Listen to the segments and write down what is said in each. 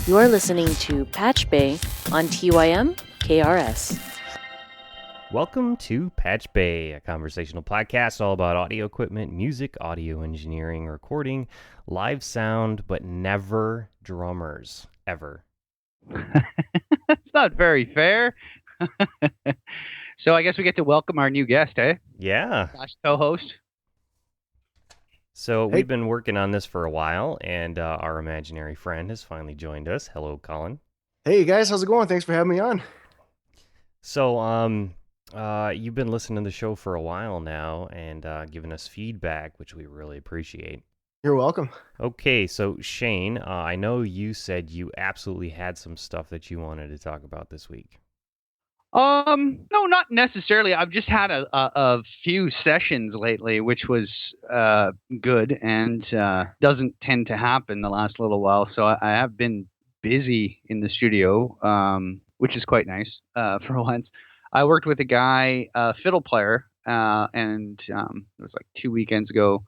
You're listening to PatchBay on tymkrs. Welcome to PatchBay, a conversational podcast all about audio equipment, music, audio engineering, recording, live sound, but never drummers, ever. That's not very fair. So I guess we get to welcome our new guest, eh? Yeah. Co-host. So we've been working on this for a while, and our imaginary friend has finally joined us. Hello, Colin. Hey guys, how's it going? Thanks for having me on. So, you've been listening to the show for a while now and giving us feedback, which we really appreciate. You're welcome. Okay, so Shane, I know you said you absolutely had some stuff that you wanted to talk about this week. No, not necessarily. I've just had a few sessions lately, which was good and doesn't tend to happen the last little while. So I have been busy in the studio, which is quite nice for once. I worked with a guy, a fiddle player, and it was like 2 weekends ago,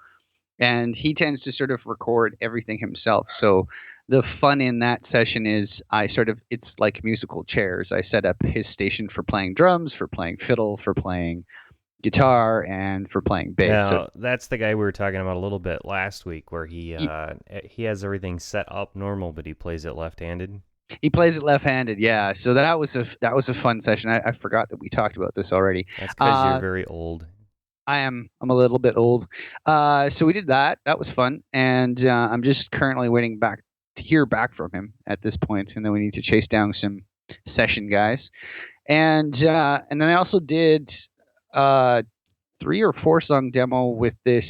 and he tends to sort of record everything himself. So the fun in that session is it's like musical chairs. I set up his station for playing drums, for playing fiddle, for playing guitar, and for playing bass. Now, that's the guy we were talking about a little bit last week, where he has everything set up normal, but he plays it left-handed. He plays it left-handed, yeah. So that was a fun session. I forgot that we talked about this already. That's because you're very old. I'm a little bit old. So we did that. That was fun, and I'm just currently waiting to hear back from him at this point, and then we need to chase down some session guys. And then I also did 3 or 4 song demo with this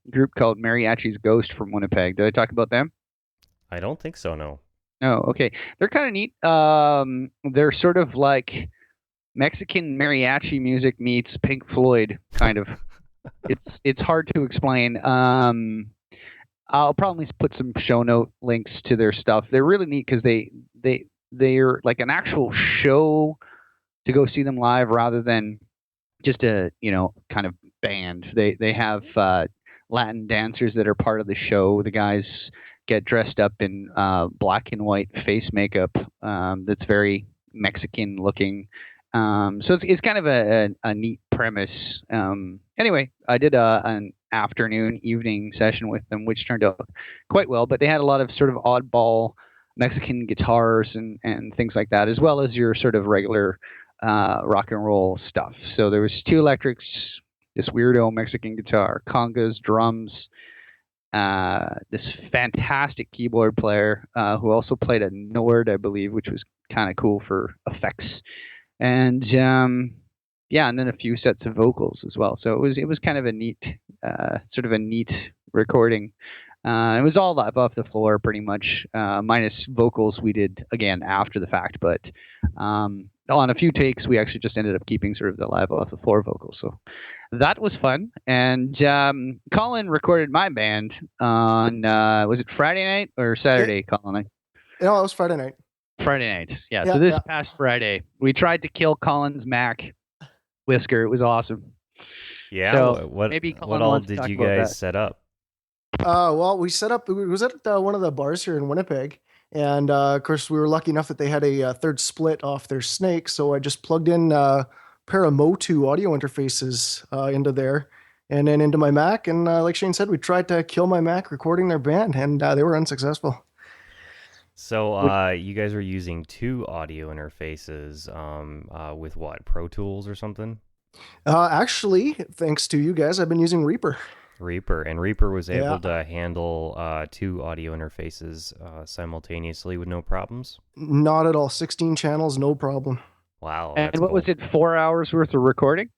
group called Mariachi's Ghost from Winnipeg. Did I talk about them? I don't think so, no. Oh, okay. They're kind of neat. They're sort of like Mexican mariachi music meets Pink Floyd, kind of. It's hard to explain. I'll probably put some show note links to their stuff. They're really neat because they're like an actual show to go see them live rather than just a kind of band. They have Latin dancers that are part of the show. The guys get dressed up in black and white face makeup that's very Mexican looking. So it's kind of a neat premise. Anyway, I did an evening session with them, which turned out quite well, but they had a lot of sort of oddball Mexican guitars and things like that, as well as your sort of regular rock and roll stuff. So there was 2 electrics, this weirdo Mexican guitar, congas, drums, this fantastic keyboard player who also played a Nord, I believe, which was kind of cool for effects. And and then a few sets of vocals as well. So it was kind of a neat, sort of a neat recording. It was all live off the floor, pretty much, minus vocals we did again after the fact. But on a few takes, we actually just ended up keeping sort of the live off the floor vocals. So that was fun. And Colin recorded my band on was it Friday night or Saturday, Colin? No, it was Friday night. Friday night. Yeah, so this past Friday, we tried to kill Colin's Mac Whisker. It was awesome. Yeah, so what all did you guys set up? Well, we set up, it was at one of the bars here in Winnipeg. And of course, we were lucky enough that they had a third split off their Snake. So I just plugged in a pair of Motu audio interfaces into there and then into my Mac. And like Shane said, we tried to kill my Mac recording their band, and they were unsuccessful. So you guys were using 2 audio interfaces with what, Pro Tools or something? Actually, thanks to you guys, I've been using Reaper. And Reaper was able to handle 2 audio interfaces simultaneously with no problems? Not at all. 16 channels, no problem. Wow. And what was it, 4 hours worth of recording?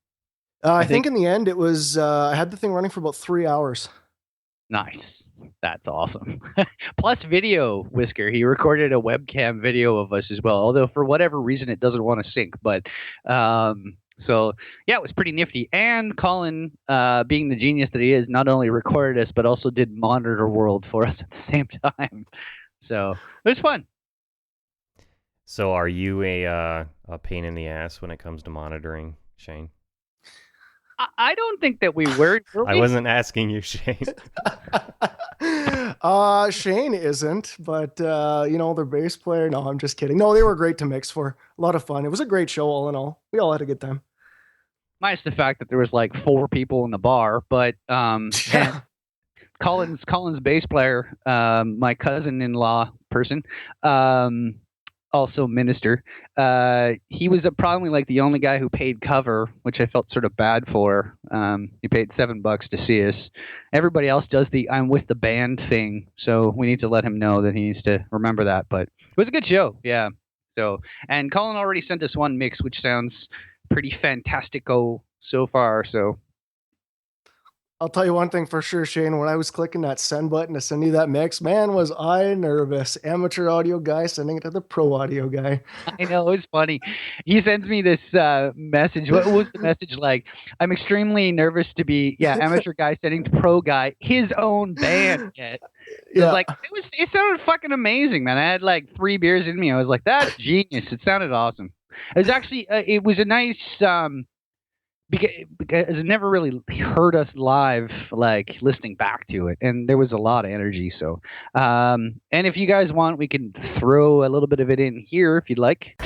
I think in the end it was, I had the thing running for about 3 hours. Nice. That's awesome. Plus video, Whisker. He recorded a webcam video of us as well, although for whatever reason it doesn't want to sync. But so yeah, it was pretty nifty. And Colin, being the genius that he is, not only recorded us but also did Monitor World for us at the same time. So it was fun. So are you a pain in the ass when it comes to monitoring, Shane? I don't think that we were. I wasn't asking you, Shane. Shane isn't, but their bass player. No, I'm just kidding. No, they were great to mix for. A lot of fun. It was a great show, all in all. We all had a good time. Minus the fact that there was like 4 people in the bar, but and Colin's bass player, my cousin-in-law person, also minister. He was probably like the only guy who paid cover, which I felt sort of bad for. He paid $7 to see us. Everybody else does the "I'm with the band" thing, so we need to let him know that he needs to remember that. But it was a good show, yeah. So, and Colin already sent us one mix, which sounds pretty fantastico so far. So. I'll tell you one thing for sure, Shane. When I was clicking that send button to send you that mix, man, was I nervous. Amateur audio guy sending it to the pro audio guy. I know, it's funny. He sends me this message. What was the message like? I'm extremely nervous to be, amateur guy sending to pro guy his own band. It was like, it sounded fucking amazing, man. I had like 3 beers in me. I was like, that's genius. It sounded awesome. It was actually, it was a nice, because it never really heard us live, like listening back to it, and there was a lot of energy. So, and if you guys want, we can throw a little bit of it in here if you'd like.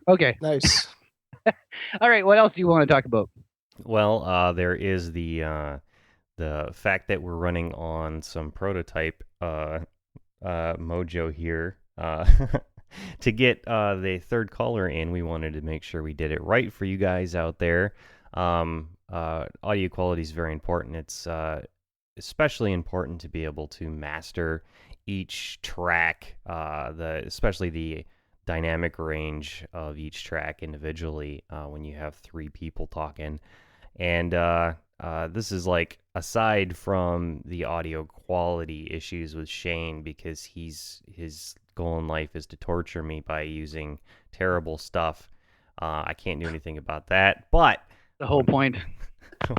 Okay. Nice. All right. What else do you want to talk about? Well, there is the fact that we're running on some prototype mojo here. To get the third caller in, we wanted to make sure we did it right for you guys out there. Audio quality is very important. It's especially important to be able to master each track, especially the dynamic range of each track individually when you have 3 people talking. And this is like, aside from the audio quality issues with Shane, because his goal in life is to torture me by using terrible stuff. I can't do anything about that, but the whole point.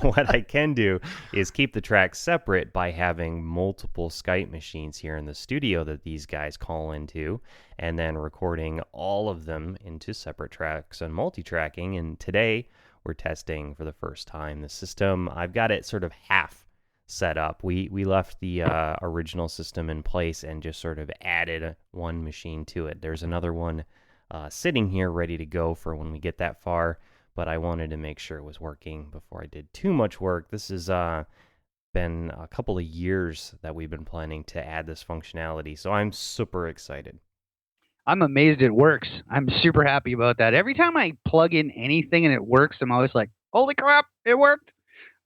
What I can do is keep the tracks separate by having multiple Skype machines here in the studio that these guys call into, and then recording all of them into separate tracks and multi-tracking. And today we're testing for the first time the system. I've got it sort of half set up. We left the original system in place and just sort of added one machine to it. There's another one sitting here ready to go for when we get that far, but I wanted to make sure it was working before I did too much work. This has been a couple of years that we've been planning to add this functionality, so I'm super excited. I'm amazed it works. I'm super happy about that. Every time I plug in anything and it works, I'm always like, holy crap, it worked.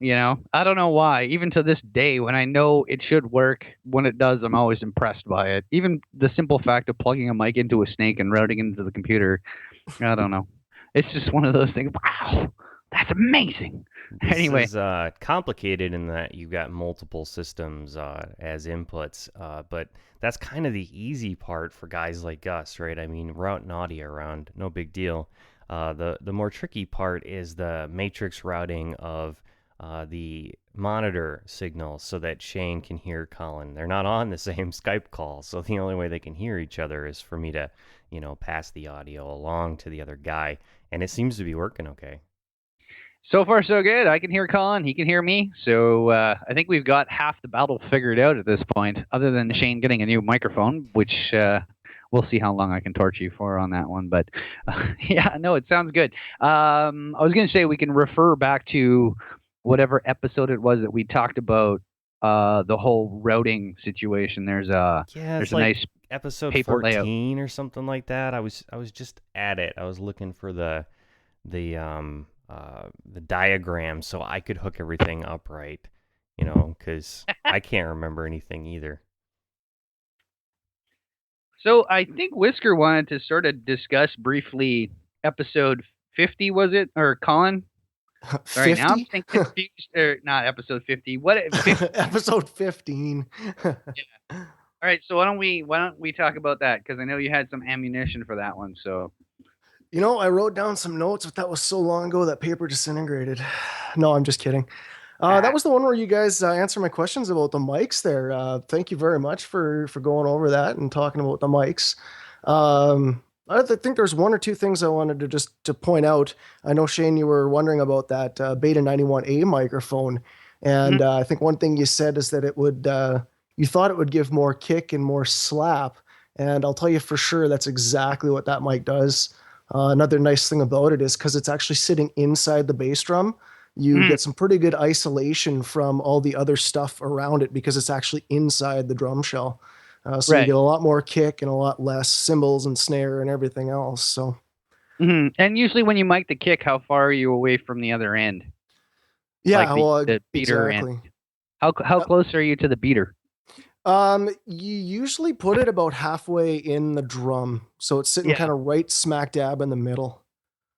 I don't know why. Even to this day, when I know it should work, when it does, I'm always impressed by it. Even the simple fact of plugging a mic into a snake and routing into the computer, I don't know. It's just one of those things. Wow, that's amazing. Anyway, this is complicated in that you've got multiple systems as inputs, but that's kind of the easy part for guys like us, right? I mean, routing audio around, no big deal. The more tricky part is the matrix routing of the monitor signals so that Shane can hear Colin. They're not on the same Skype call, so the only way they can hear each other is for me to, pass the audio along to the other guy, and it seems to be working okay. So far, so good. I can hear Colin. He can hear me. So I think we've got half the battle figured out at this point, other than Shane getting a new microphone, which we'll see how long I can torture you for on that one. But yeah, no, it sounds good. I was going to say we can refer back to whatever episode it was that we talked about the whole routing situation. There's a nice episode paper 14 layout or something like that. I was just at it. I was looking for the diagram so I could hook everything up right, because I can't remember anything either. So I think Whisker wanted to sort of discuss briefly episode 50, was it? Or Colin? Sorry, now I'm 50? thinking confused. Or not episode 50. What? 50? Episode 15. All right, so why don't we talk about that? Because I know you had some ammunition for that one. So You know, I wrote down some notes, but that was so long ago that paper disintegrated. No, I'm just kidding. That was the one where you guys answered my questions about the mics there. Thank you very much for going over that and talking about the mics. Think there's one or two things I wanted to point out. I know, Shane, you were wondering about that Beta 91A microphone. And I think one thing you said is that it would, you thought it would give more kick and more slap. And I'll tell you for sure that's exactly what that mic does. Another nice thing about it is because it's actually sitting inside the bass drum, you get some pretty good isolation from all the other stuff around it because it's actually inside the drum shell. So you get a lot more kick and a lot less cymbals and snare and everything else. So, And usually when you mic the kick, how far are you away from the other end? Yeah, like the beater exactly. end. How close are you to the beater? You usually put it about halfway in the drum, so it's sitting kind of right smack dab in the middle.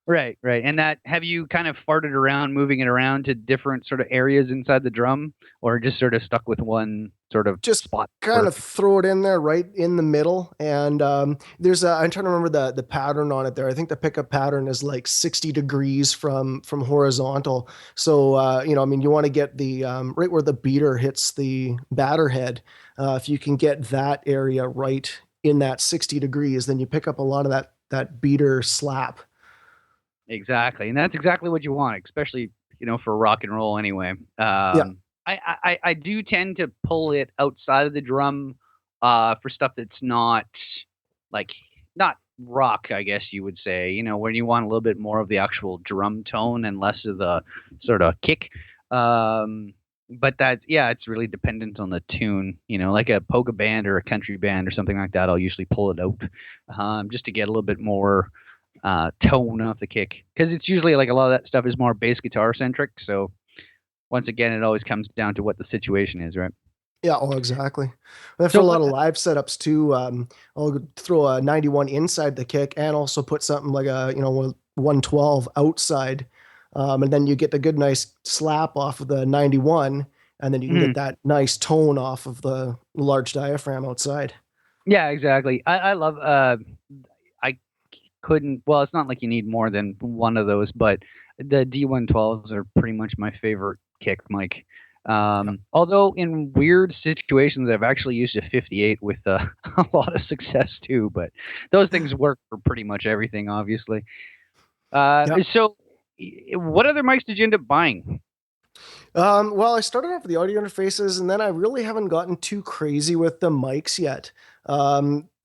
Right. And that, have you kind of farted around, moving it around to different sort of areas inside the drum, or just sort of stuck with one sort of spot? Kind of throw it in there right in the middle. And there's I'm trying to remember the pattern on it there. I think the pickup pattern is like 60 degrees from horizontal. So, you want to get the right where the beater hits the batter head. If you can get that area right in that 60 degrees, then you pick up a lot of that beater slap. Exactly. And that's exactly what you want, especially, for rock and roll anyway. I do tend to pull it outside of the drum for stuff that's not rock, I guess you would say, when you want a little bit more of the actual drum tone and less of the sort of kick. But it's really dependent on the tune, like a polka band or a country band or something like that. I'll usually pull it out just to get a little bit more tone off the kick, because it's usually like a lot of that stuff is more bass guitar centric. So once again, it always comes down to what the situation is, right? Yeah, exactly. And for a lot of live setups too, I'll throw a 91 inside the kick and also put something like a 112 outside, and then you get the good nice slap off of the 91, and then you can get that nice tone off of the large diaphragm outside. Yeah, exactly. I love well, it's not like you need more than one of those, but the D112s are pretty much my favorite kick mic. Although in weird situations, I've actually used a 58 with a lot of success too, but those things work for pretty much everything, obviously. So what other mics did you end up buying? Well, I started off with the audio interfaces, and then I really haven't gotten too crazy with the mics yet.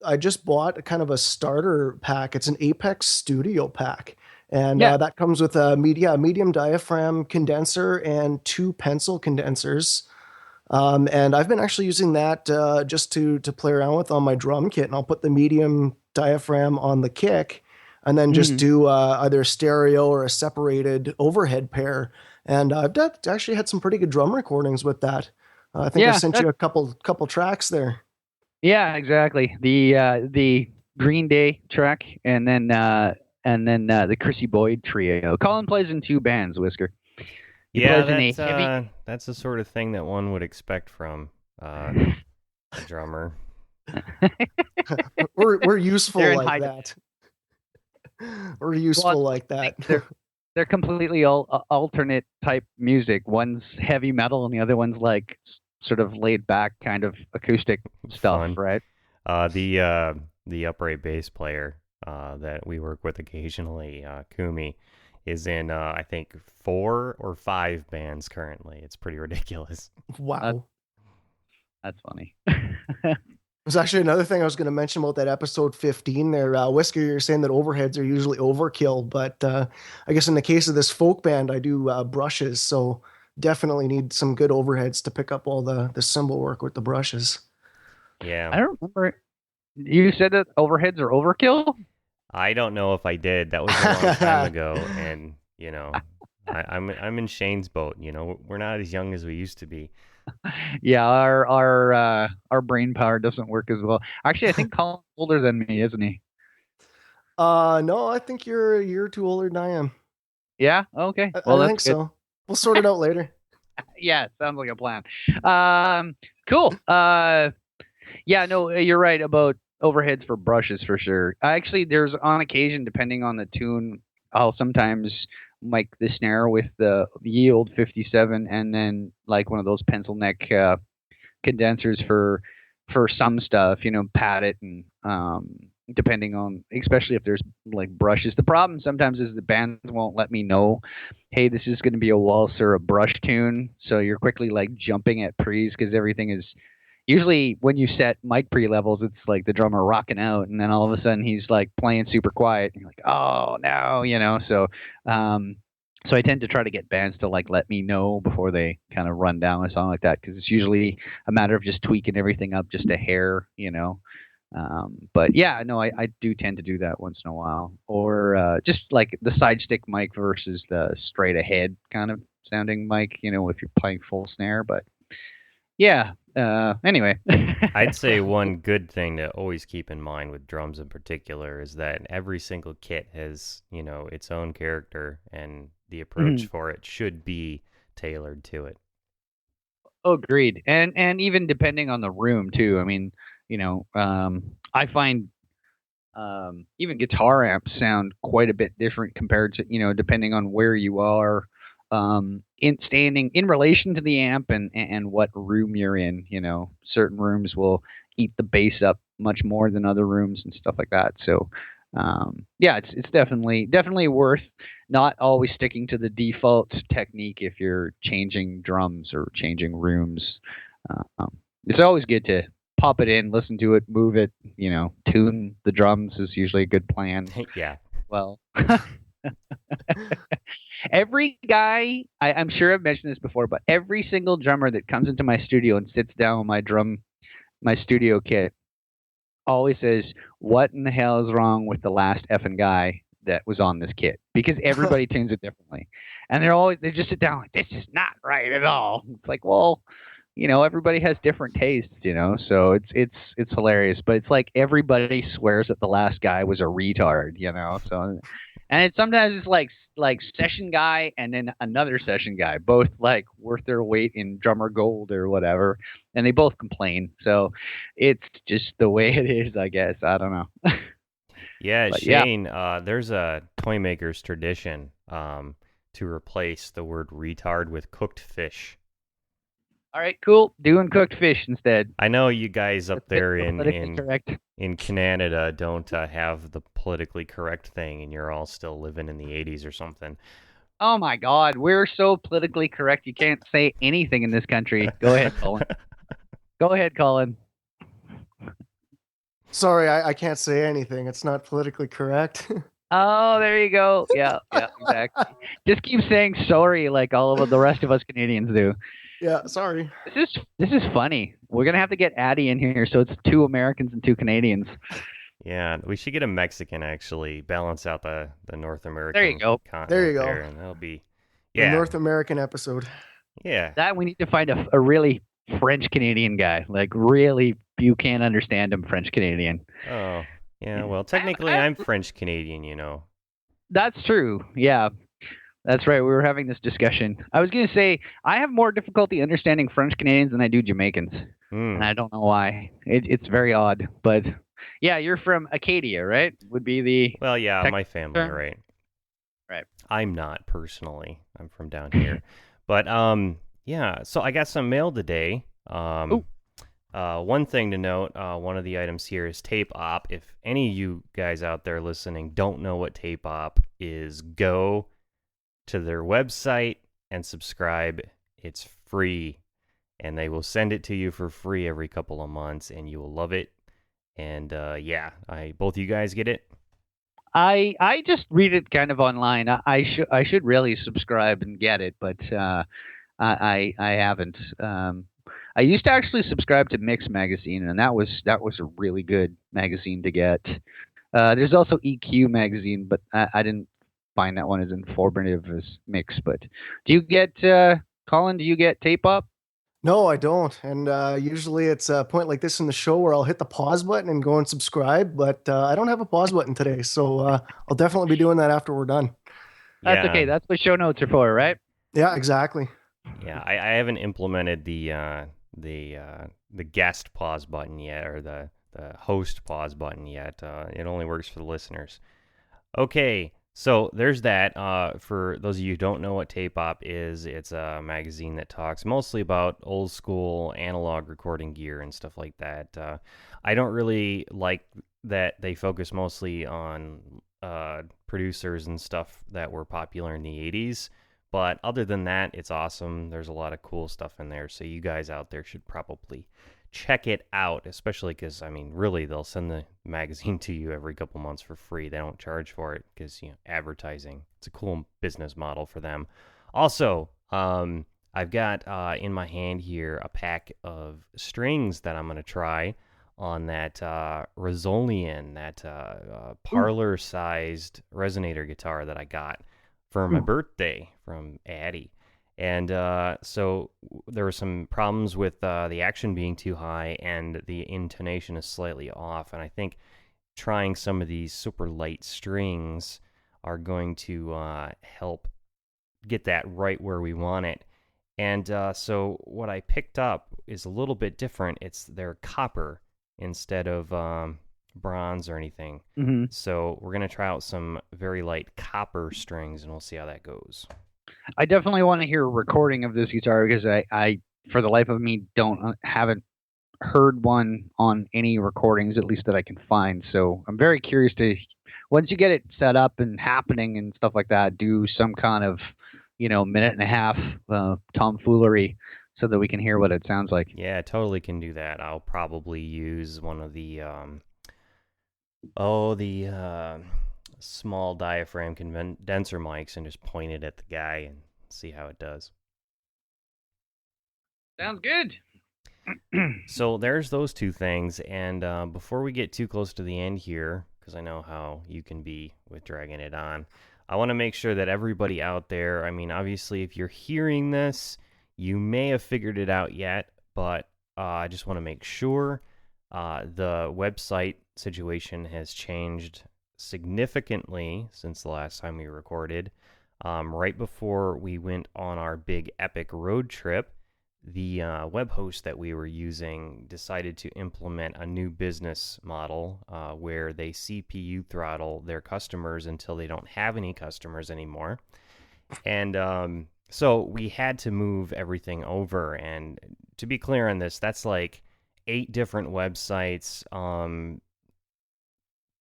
I just bought kind of a starter pack. It's an Apex Studio pack. And that comes with a medium diaphragm condenser and 2 pencil condensers. And I've been actually using that just to play around with on my drum kit. And I'll put the medium diaphragm on the kick and then just do either a stereo or a separated overhead pair. And I've actually had some pretty good drum recordings with that. I think I sent you a couple tracks there. Yeah, exactly. The Green Day track, and then the Chrissy Boyd trio. Colin plays in 2 bands, Whisker. That's the sort of thing that one would expect from a drummer. we're useful like that. We're useful like that. They're completely alternate type music. One's heavy metal, and the other one's like sort of laid back kind of acoustic stuff. Fun. Right? The upright bass player that we work with occasionally, Kumi, is in I think 4 or 5 bands currently. It's pretty ridiculous. Wow. That's funny. There's actually another thing I was going to mention about that episode 15 there. Whisker, you're saying that overheads are usually overkill, but I guess in the case of this folk band, I do brushes, so definitely need some good overheads to pick up all the cymbal work with the brushes. Yeah. I don't remember. You said that overheads are overkill? I don't know if I did. That was a long time ago, and I'm in Shane's boat. We're not as young as we used to be. Yeah, our brain power doesn't work as well. Actually, I think Colin's older than me, isn't he? No, I think you're a year or two older than I am. Yeah. Okay. I Well, that's think good. so. We'll sort it out later. Yeah, sounds like a plan. Cool. Yeah, no, you're right about overheads for brushes for sure. Actually, there's on occasion, depending on the tune, I'll sometimes mic the snare with the Yield 57 and then like one of those pencil neck condensers for some stuff, pat it and depending on, especially if there's like brushes. The problem sometimes is the bands won't let me know, hey, this is going to be a waltz or a brush tune, so you're quickly like jumping at pre's because everything is usually when you set mic pre levels, it's like the drummer rocking out, and then all of a sudden he's like playing super quiet, and you're like, oh no. So I tend to try to get bands to like let me know before they kind of run down a song like that because it's usually a matter of just tweaking everything up just a hair. But yeah, no, I do tend to do that once in a while, or just like the side stick mic versus the straight ahead kind of sounding mic, if you're playing full snare. But yeah. Anyway, I'd say one good thing to always keep in mind with drums in particular is that every single kit has, its own character, and the approach for it should be tailored to it. Agreed. And even depending on the room too. I mean, I find even guitar amps sound quite a bit different compared to, depending on where you are in standing in relation to the amp and what room you're in. Certain rooms will eat the bass up much more than other rooms and stuff like that. So yeah, it's definitely worth not always sticking to the default technique if you're changing drums or changing rooms. It's always good to pop it in, listen to it, move it, tune the drums is usually a good plan. Yeah. Well, every guy, I'm sure I've mentioned this before, but every single drummer that comes into my studio and sits down with my studio kit always says, what in the hell is wrong with the last effing guy that was on this kit? Because everybody tunes it differently. And they just sit down like, this is not right at all. It's like, well, everybody has different tastes, so it's hilarious. But it's like everybody swears that the last guy was a retard, so. And sometimes it's like session guy and then another session guy, both like worth their weight in drummer gold or whatever, and they both complain. So it's just the way it is, I guess. I don't know. Yeah, But Shane, there's a toy maker's tradition to replace the word retard with cooked fish. All right, cool. Doing cooked fish instead. I know you guys up there Politically correct. in Canada don't have the politically correct thing, and you're all still living in the 80s or something. Oh my God, we're so politically correct. You can't say anything in this country. Go ahead, Colin. Go ahead, Colin. Sorry, I can't say anything. It's not politically correct. Oh, there you go. Yeah, exactly. Just keep saying sorry like all of the rest of us Canadians do. Yeah, sorry. This is funny. We're gonna have to get Addie in here, so it's 2 Americans and 2 Canadians. Yeah, we should get a Mexican actually balance out the North American. There you go. There you go. And that'll be The North American episode. Yeah. That we need to find a really French Canadian guy, like really you can't understand him French Canadian. Oh, yeah. Well, technically I'm French Canadian, That's true. Yeah. That's right. We were having this discussion. I was going to say I have more difficulty understanding French Canadians than I do Jamaicans, and I don't know why. It's very odd, but yeah, you're from Acadia, right? Would be the Well, yeah, my family, term? right? Right. I'm not personally. I'm from down here, but yeah. So I got some mail today. One thing to note, one of the items here is tape op. If any of you guys out there listening don't know what tape op is, go to their website and subscribe. It's free, and they will send it to you for free every couple of months, and you will love it. And yeah, both you guys get it. I just read it kind of online. I should really subscribe and get it, but I haven't. I used to actually subscribe to Mix magazine, and that was a really good magazine to get. There's also EQ magazine, but I didn't find that one as informative as Mix. But do you get Colin? Do you get tape up? No, I don't. And usually it's a point like this in the show where I'll hit the pause button and go and subscribe, but I don't have a pause button today. So I'll definitely be doing that after we're done. That's Yeah, okay. That's what show notes are for, right? Yeah, exactly. yeah. I haven't implemented the guest pause button yet, or the host pause button yet. It only works for the listeners. Okay, so there's that. For those of you who don't know what Tape Op is, it's a magazine that talks mostly about old school analog recording gear and stuff like that. I don't really like that they focus mostly on producers and stuff that were popular in the 80s. But other than that, it's awesome. There's a lot of cool stuff in there. So you guys out there should probably check it out, especially because, I mean, really, they'll send the magazine to you every couple months for free. They don't charge for it because, advertising. It's a cool business model for them. Also, I've got in my hand here a pack of strings that I'm going to try on that Rosolian, that parlor-sized resonator guitar that I got for my birthday from Addie. And so there were some problems with the action being too high and the intonation is slightly off. And I think trying some of these super light strings are going to help get that right where we want it. And so what I picked up is a little bit different. They're copper instead of bronze or anything. Mm-hmm. So we're going to try out some very light copper strings and we'll see how that goes. I definitely want to hear a recording of this guitar because I for the life of me, haven't heard one on any recordings, at least that I can find. So I'm very curious to, once you get it set up and happening and stuff like that, do some kind of, minute and a half tomfoolery so that we can hear what it sounds like. Yeah, totally can do that. I'll probably use one of the small diaphragm condenser mics and just point it at the guy and see how it does. Sounds good. So there's those two things, and before we get too close to the end here, because I know how you can be with dragging it on, I want to make sure that everybody out there, I mean, obviously, if you're hearing this, you may have figured it out yet, but I just want to make sure the website situation has changed significantly since the last time we recorded. Right before we went on our big epic road trip, the web host that we were using decided to implement a new business model where they CPU throttle their customers until they don't have any customers anymore. And so we had to move everything over. And to be clear on this, that's like 8 different websites,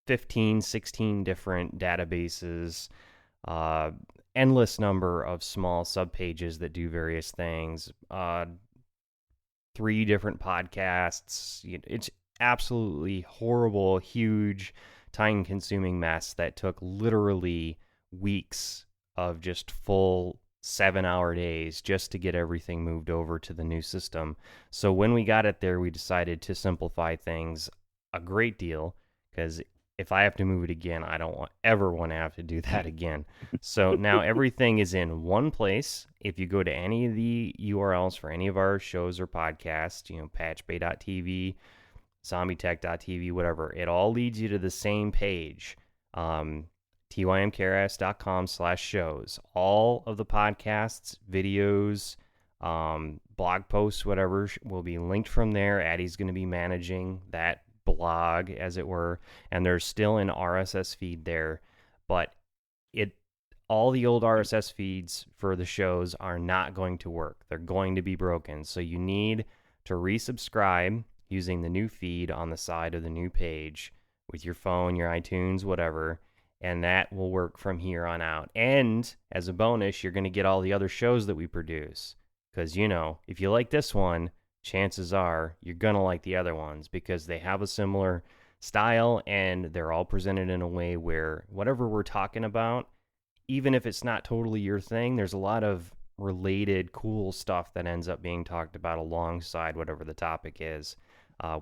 15, 16 different databases, endless number of small subpages that do various things, 3 different podcasts. It's absolutely horrible, huge, time-consuming mess that took literally weeks of just full 7-hour days just to get everything moved over to the new system. So when we got it there, we decided to simplify things a great deal, because if I have to move it again, I don't ever want to have to do that again. So now everything is in one place. If you go to any of the URLs for any of our shows or podcasts, patchbay.tv, zombietech.tv, whatever, it all leads you to the same page, tymkrs.com/shows. All of the podcasts, videos, blog posts, whatever, will be linked from there. Addie's going to be managing that blog, as it were, and there's still an RSS feed there, but all the old RSS feeds for the shows are not going to work. They're going to be broken. So you need to resubscribe using the new feed on the side of the new page with your phone, your iTunes, whatever, and that will work from here on out. And as a bonus, you're going to get all the other shows that we produce, because if you like this one, chances are you're going to like the other ones, because they have a similar style and they're all presented in a way where whatever we're talking about, even if it's not totally your thing, there's a lot of related cool stuff that ends up being talked about alongside whatever the topic is.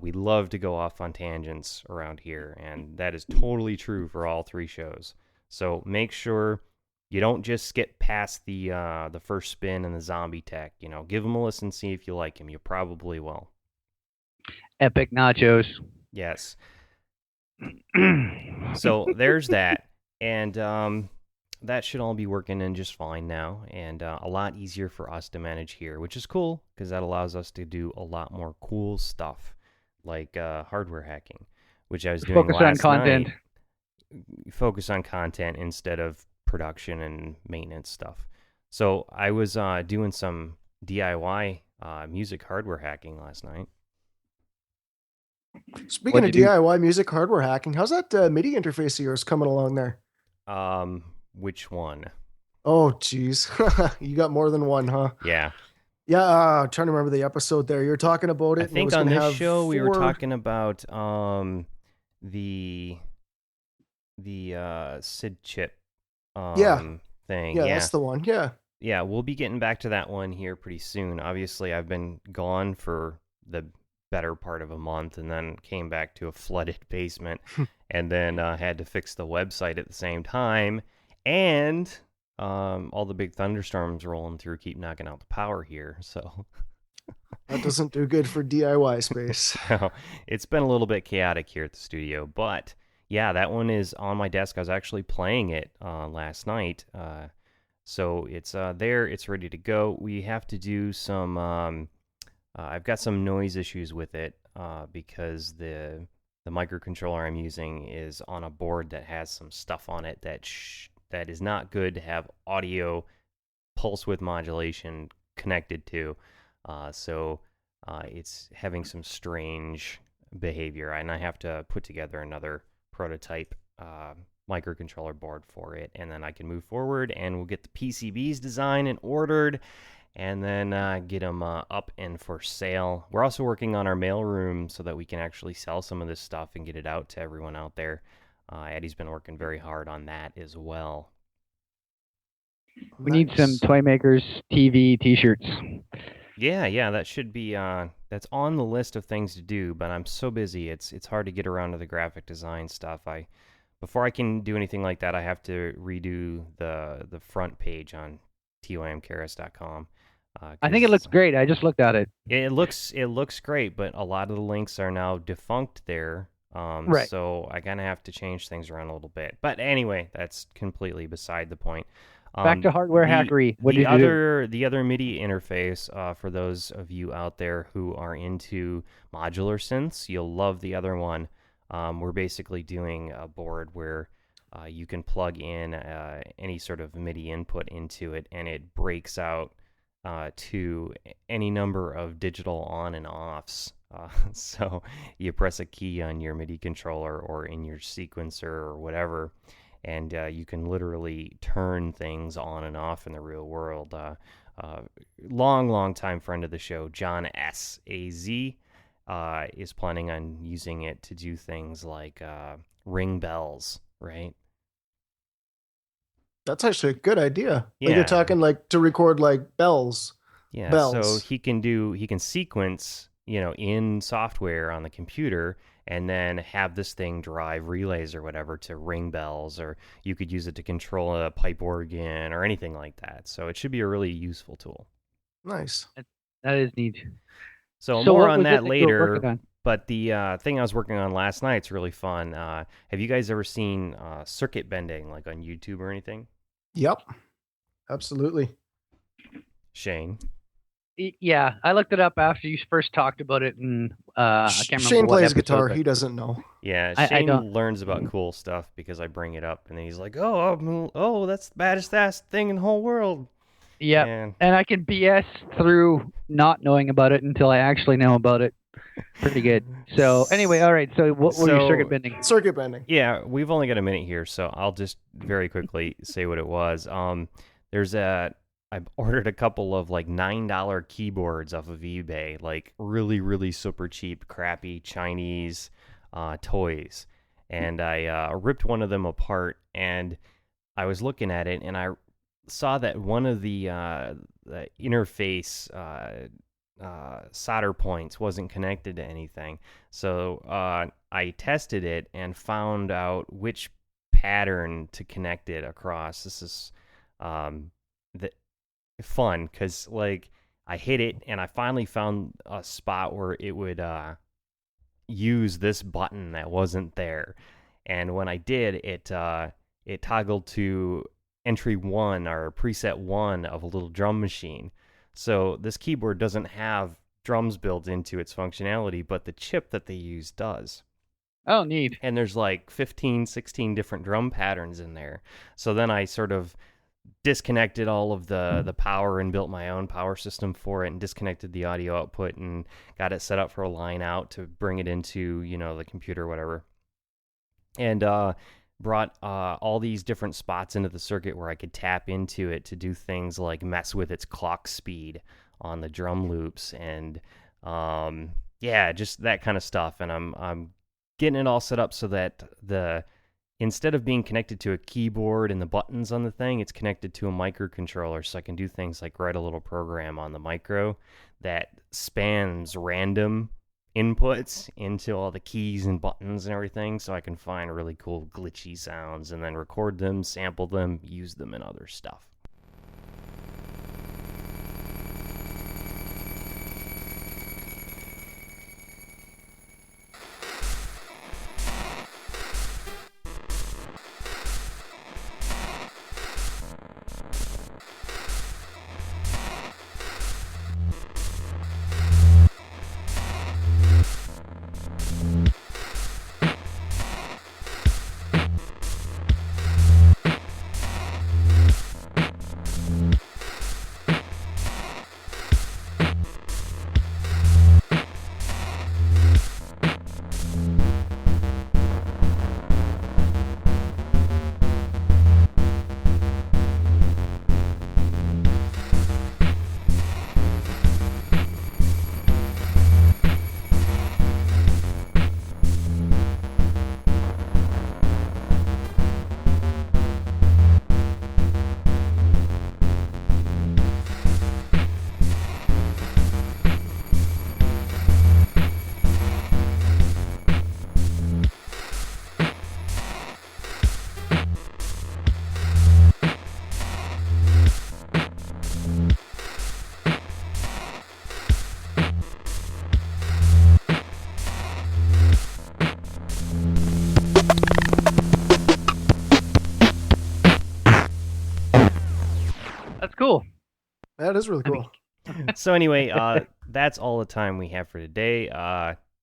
We love to go off on tangents around here, and that is totally true for all 3 shows. So make sure you don't just skip past the first spin and the zombie tech. Give them a listen, see if you like him. You probably will. Epic nachos. Yes. So there's that, and that should all be working in just fine now, and a lot easier for us to manage here, which is cool because that allows us to do a lot more cool stuff like hardware hacking, which I was doing Focus on last content. night. Focus on content instead of production and maintenance stuff. So I was doing some DIY music hardware hacking last night. Speaking of DIY music hardware hacking, how's that MIDI interface of yours coming along there? Which one? Oh, geez. You got more than one, huh? Yeah. Yeah, I'm trying to remember the episode there. You're talking about it. I think on this show we were talking about the SID chip thing. Yeah, that's the one. Yeah. Yeah, we'll be getting back to that one here pretty soon. Obviously, I've been gone for the better part of a month and then came back to a flooded basement and then had to fix the website at the same time. And all the big thunderstorms rolling through keep knocking out the power here. So that doesn't do good for DIY space. So it's been a little bit chaotic here at the studio. But yeah, that one is on my desk. I was actually playing it last night. So it's there. It's ready to go. We have to do some... I've got some noise issues with it because the microcontroller I'm using is on a board that has some stuff on it that is not good to have audio pulse width modulation connected to. So it's having some strange behavior, and I have to put together another prototype microcontroller board for it, and then I can move forward, and we'll get the PCBs designed and ordered, and then get them up and for sale. We're also working on our mailroom so that we can actually sell some of this stuff and get it out to everyone out there. Eddie's been working very hard on that as well. We need some Toymakers TV t-shirts. Yeah, that should be that's on the list of things to do, but I'm so busy. It's hard to get around to the graphic design stuff. Before I can do anything like that, I have to redo the front page on tymkrs.com. I think it looks great. I just looked at it. It looks great, but a lot of the links are now defunct there. Right. So I kind of have to change things around a little bit. But anyway, that's completely beside the point. Back to hardware hackery. The other MIDI interface, for those of you out there who are into modular synths, you'll love the other one. We're basically doing a board where you can plug in any sort of MIDI input into it, and it breaks out to any number of digital on and offs. So you press a key on your MIDI controller or in your sequencer or whatever, and you can literally turn things on and off in the real world. Long time friend of the show, John S.A.Z., is planning on using it to do things like ring bells, right? That's actually a good idea. Yeah. Like you're talking like to record like bells. Yeah, bells. So he can sequence, in software on the computer, and then have this thing drive relays or whatever to ring bells, or you could use it to control a pipe organ or anything like that. So it should be a really useful tool. Nice. That is neat. So more on that later. But the thing I was working on last night's really fun. Have you guys ever seen circuit bending, like on YouTube or anything? Yep. Absolutely. Shane? Yeah, I looked it up after you first talked about it, and I can't remember Shane what plays episode, guitar. but... He doesn't know. Yeah, Shane learns about cool stuff because I bring it up, and then he's like, oh, that's the baddest ass thing in the whole world. Yeah, and I can BS through not knowing about it until I actually know about it. Pretty good. So anyway, all right. So what were your circuit bending? Circuit bending. Yeah, we've only got a minute here, so I'll just very quickly say what it was. I ordered a couple of like $9 keyboards off of eBay, like really super cheap, crappy Chinese toys, and I ripped one of them apart, and I was looking at it, and I saw that one of the interface solder points wasn't connected to anything. So I tested it and found out which pattern to connect it across. This is that fun because like I hit it and I finally found a spot where it would use this button that wasn't there, and when I did, it toggled to entry 1 or preset 1 of a little drum machine. So this keyboard doesn't have drums built into its functionality, but the chip that they use does. Oh, neat. And there's like 15, 16 different drum patterns in there. So then I sort of disconnected all of the power and built my own power system for it, and disconnected the audio output and got it set up for a line out to bring it into, the computer or whatever. And brought all these different spots into the circuit where I could tap into it to do things like mess with its clock speed on the drum loops and just that kind of stuff. And I'm getting it all set up so that instead of being connected to a keyboard and the buttons on the thing, it's connected to a microcontroller, so I can do things like write a little program on the micro that spans random inputs into all the keys and buttons and everything, so I can find really cool glitchy sounds and then record them, sample them, use them in other stuff. That's cool. That is really cool. So anyway, that's all the time we have for today.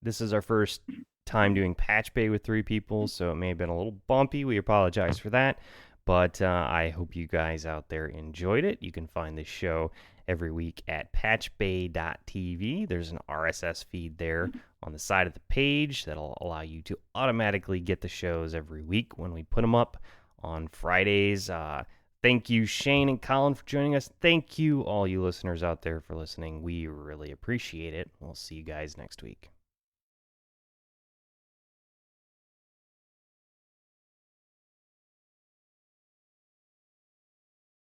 This is our first time doing PatchBay with 3 people, so it may have been a little bumpy. We apologize for that, but I hope you guys out there enjoyed it. You can find this show every week at patchbay.tv. There's an RSS feed there on the side of the page that'll allow you to automatically get the shows every week when we put them up on Fridays. Thank you, Shane and Colin, for joining us. Thank you, all you listeners out there, for listening. We really appreciate it. We'll see you guys next week.